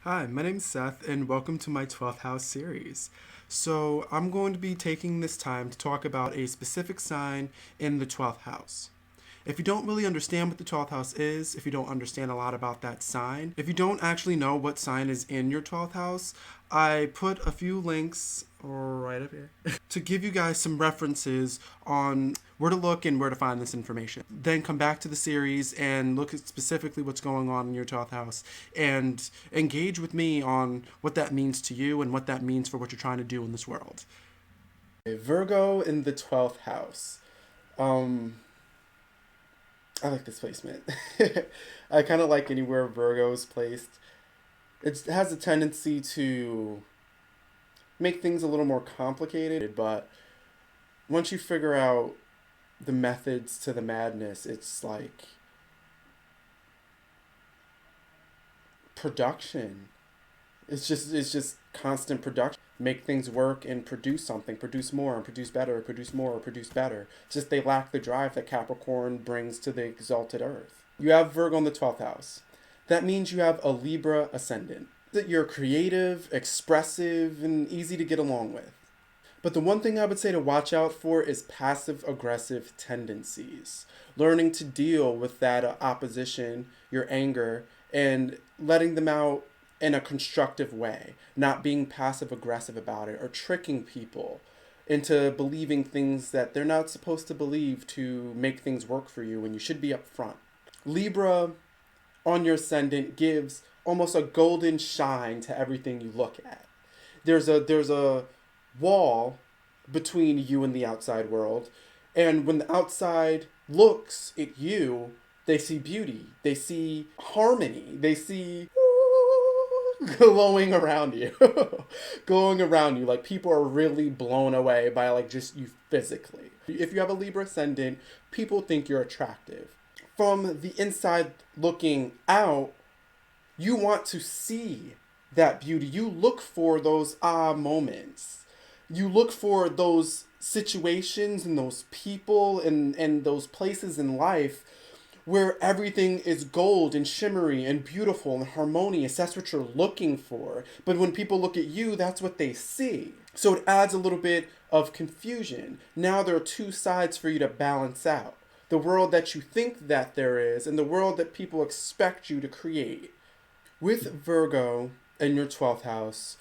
Hi, my name's Seth, and welcome to my 12th house series. So, I'm going to be taking this time to talk about a specific sign in the 12th house. If you don't really understand what the 12th house is, if you don't understand a lot about that sign, if you don't actually know what sign is in your 12th house, I put a few links right up here to give you guys some references on where to look and where to find this information. Then come back to the series and look at specifically what's going on in your 12th house and engage with me on what that means to you and what that means for what you're trying to do in this world. Virgo in the 12th house. Um, I like this placement. I kind of like anywhere Virgo is placed. It has a tendency to make things a little more complicated, but once you figure out the methods to the madness, it's like production. It's just constant production. Make things work and produce something, produce more and produce better, produce more, produce better. It's just they lack the drive that Capricorn brings to the exalted earth. You have Virgo in the 12th house. That means you have a Libra ascendant. That you're creative, expressive, and easy to get along with. But the one thing I would say to watch out for is passive aggressive tendencies. Learning to deal with that opposition, your anger, and letting them out in a constructive way, not being passive aggressive about it or tricking people into believing things that they're not supposed to believe to make things work for you when you should be upfront. Libra on your ascendant gives almost a golden shine to everything you look at. There's a wall between you and the outside world, and when the outside looks at you, they see beauty, they see harmony, they see glowing around you. Glowing around you, like people are really blown away by like just you physically. If you have a Libra ascendant, people think you're attractive. From the inside looking out, you want to see that beauty. You look for those moments. You look for those situations and those people and those places in life where everything is gold and shimmery and beautiful and harmonious. That's what you're looking for. But when people look at you, that's what they see. So it adds a little bit of confusion. Now there are two sides for you to balance out: the world that you think that there is and the world that people expect you to create. With Virgo in your 12th house,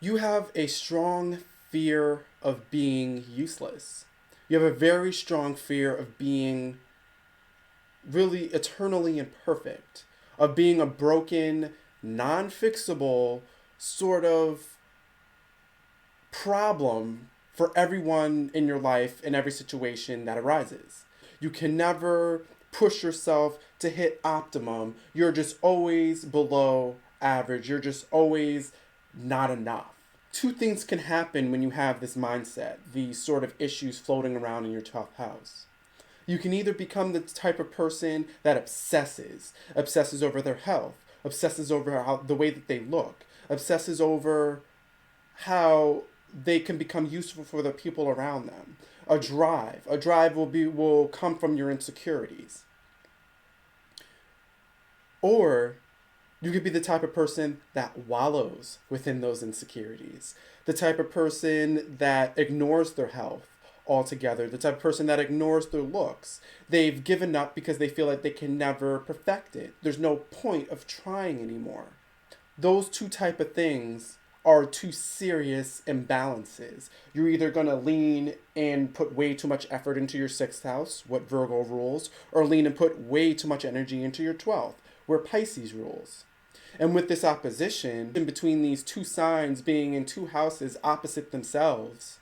you have a strong fear of being useless. You have a very strong fear of being really eternally imperfect, of being a broken, non fixable sort of problem for everyone in your life in every situation that arises. You can never push yourself to hit optimum. You're just always below average. You're just always not enough. Two things can happen when you have this mindset, these sort of issues floating around in your 12th house. You can either become the type of person that obsesses over their health, obsesses over the way that they look, obsesses over how they can become useful for the people around them. A drive will come from your insecurities. Or you could be the type of person that wallows within those insecurities, the type of person that ignores their health altogether, the type of person that ignores their looks. They've given up because they feel like they can never perfect it. There's no point of trying anymore. Those two type of things are two serious imbalances. You're either going to lean and put way too much effort into your 6th house, what Virgo rules, or lean and put way too much energy into your 12th, where Pisces rules. And with this opposition, in between these two signs being in two houses opposite themselves,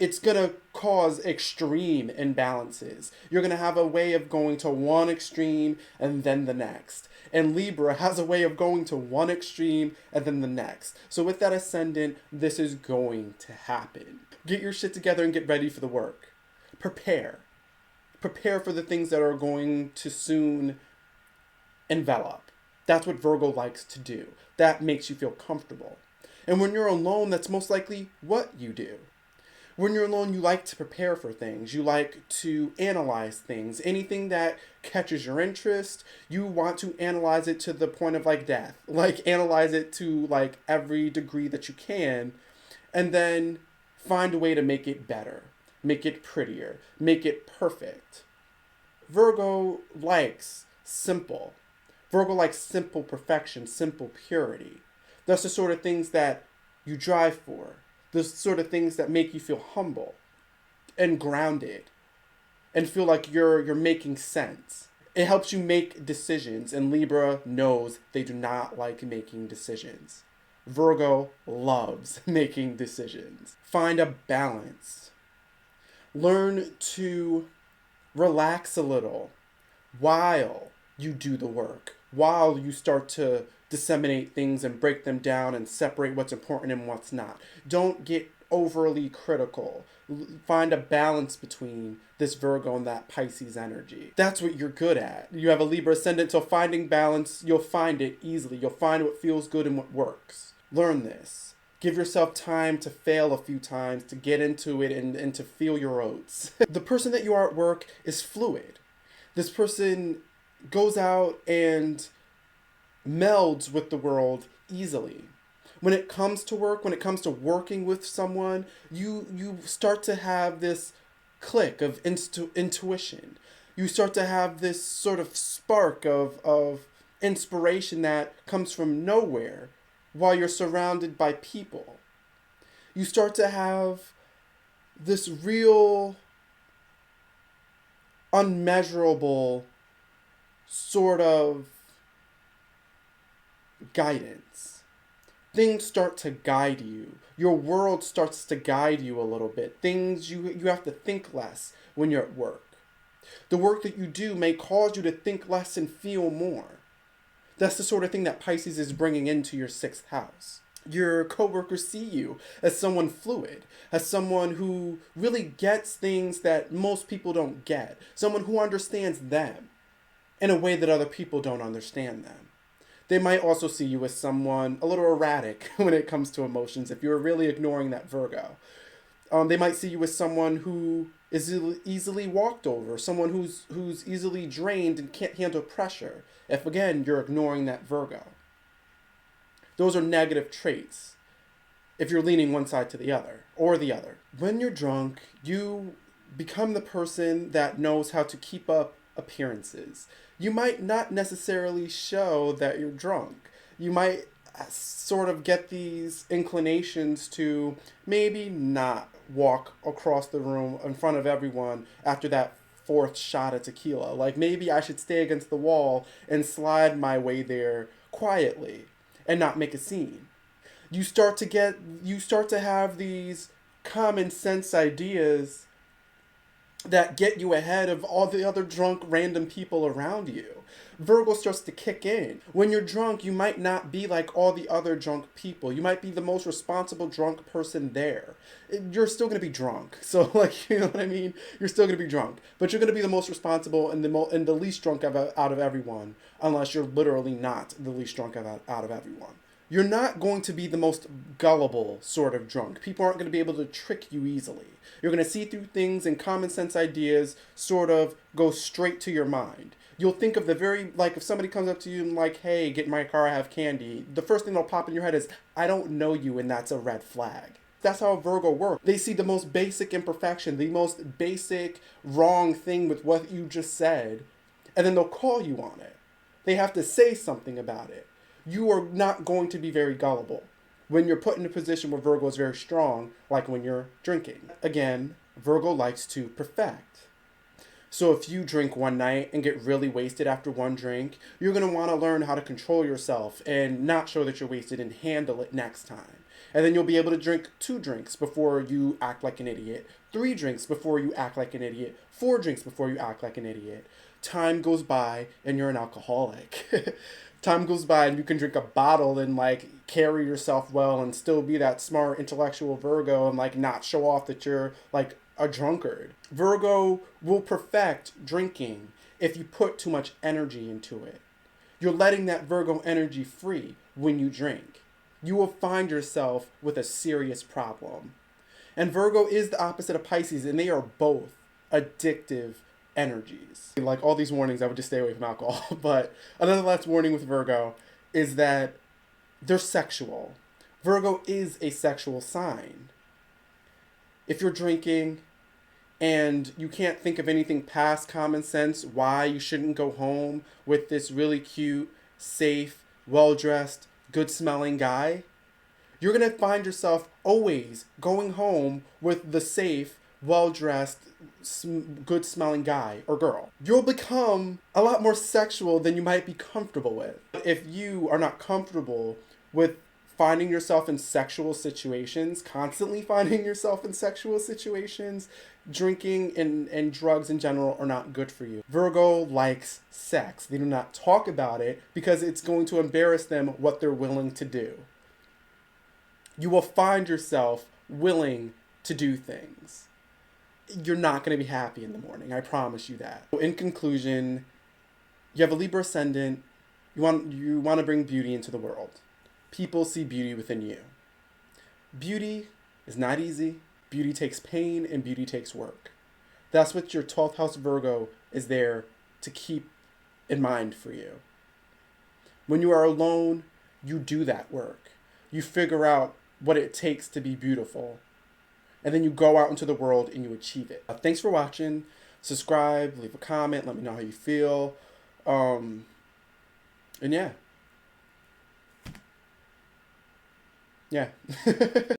it's going to cause extreme imbalances. You're going to have a way of going to one extreme and then the next. And Libra has a way of going to one extreme and then the next. So with that ascendant, this is going to happen. Get your shit together and get ready for the work. Prepare. Prepare for the things that are going to soon envelop. That's what Virgo likes to do. That makes you feel comfortable. And when you're alone, that's most likely what you do. When you're alone, you like to prepare for things. You like to analyze things. Anything that catches your interest, you want to analyze it to the point of like death. Like analyze it to like every degree that you can, and then find a way to make it better, make it prettier, make it perfect. Virgo likes simple. Virgo likes simple perfection, simple purity. That's the sort of things that you drive for. The sort of things that make you feel humble and grounded and feel like you're making sense. It helps you make decisions, and Libra knows they do not like making decisions. Virgo loves making decisions. Find a balance. Learn to relax a little while you do the work, while you start to disseminate things and break them down and separate what's important and what's not. Don't get overly critical. Find a balance between this Virgo and that Pisces energy. That's what you're good at. You have a Libra Ascendant, so finding balance, you'll find it easily. You'll find what feels good and what works. Learn this. Give yourself time to fail a few times, to get into it and to feel your oats. The person that you are at work is fluid. This person goes out and melds with the world easily. When it comes to work, when it comes to working with someone, you start to have this click of intuition. You start to have this sort of spark of inspiration that comes from nowhere while you're surrounded by people. You start to have this real unmeasurable sort of guidance. Things start to guide you. Your world starts to guide you a little bit. Things you have to think less when you're at work. The work that you do may cause you to think less and feel more. That's the sort of thing that Pisces is bringing into your 6th house. Your coworkers see you as someone fluid, as someone who really gets things that most people don't get, someone who understands them in a way that other people don't understand them. They might also see you as someone a little erratic when it comes to emotions if you're really ignoring that Virgo. They might see you as someone who is easily walked over, someone who's easily drained and can't handle pressure, if again you're ignoring that Virgo. Those are negative traits if you're leaning one side to the other or the other. When you're drunk, you become the person that knows how to keep up appearances. You might not necessarily show that you're drunk. You might sort of get these inclinations to maybe not walk across the room in front of everyone after that 4th shot of tequila. Like maybe I should stay against the wall and slide my way there quietly and not make a scene. You start to have these common sense ideas that get you ahead of all the other drunk random people around you. Virgo starts to kick in. When you're drunk, you might not be like all the other drunk people. You might be the most responsible drunk person there. You're still going to be drunk. So like, you know what I mean? You're still going to be drunk. But you're going to be the most responsible and the least drunk out of everyone, unless you're literally not the least drunk out of everyone. You're not going to be the most gullible sort of drunk. People aren't going to be able to trick you easily. You're going to see through things, and common sense ideas sort of go straight to your mind. You'll think of if somebody comes up to you and like, hey, get in my car, I have candy. The first thing that'll pop in your head is, I don't know you, and that's a red flag. That's how Virgo works. They see the most basic imperfection, the most basic wrong thing with what you just said, and then they'll call you on it. They have to say something about it. You are not going to be very gullible when you're put in a position where Virgo is very strong, like when you're drinking. Again, Virgo likes to perfect. So if you drink one night and get really wasted after one drink, you're going to want to learn how to control yourself and not show that you're wasted and handle it next time. And then you'll be able to drink 2 drinks before you act like an idiot, 3 drinks before you act like an idiot, 4 drinks before you act like an idiot. Time goes by and you're an alcoholic. Time goes by and you can drink a bottle and like carry yourself well and still be that smart intellectual Virgo and like not show off that you're like a drunkard. Virgo will perfect drinking if you put too much energy into it. You're letting that Virgo energy free when you drink. You will find yourself with a serious problem. And Virgo is the opposite of Pisces, and they are both addictive energies. Like all these warnings, I would just stay away from alcohol. But another last warning with Virgo is that they're sexual. Virgo is a sexual sign. If you're drinking and you can't think of anything past common sense why you shouldn't go home with this really cute, safe, well-dressed, good-smelling guy, you're going to find yourself always going home with the safe, well-dressed, good-smelling guy or girl. You'll become a lot more sexual than you might be comfortable with. If you are not comfortable with finding yourself in sexual situations, constantly finding yourself in sexual situations, drinking and drugs in general are not good for you. Virgo likes sex. They do not talk about it because it's going to embarrass them what they're willing to do. You will find yourself willing to do things. You're not going to be happy in the morning. I promise you that. In conclusion, you have a Libra Ascendant. You want to bring beauty into the world. People see beauty within you. Beauty is not easy. Beauty takes pain and beauty takes work. That's what your 12th house Virgo is there to keep in mind for you. When you are alone, you do that work. You figure out what it takes to be beautiful. And then you go out into the world and you achieve it. Thanks for watching. Subscribe, leave a comment, let me know how you feel. And yeah. Yeah.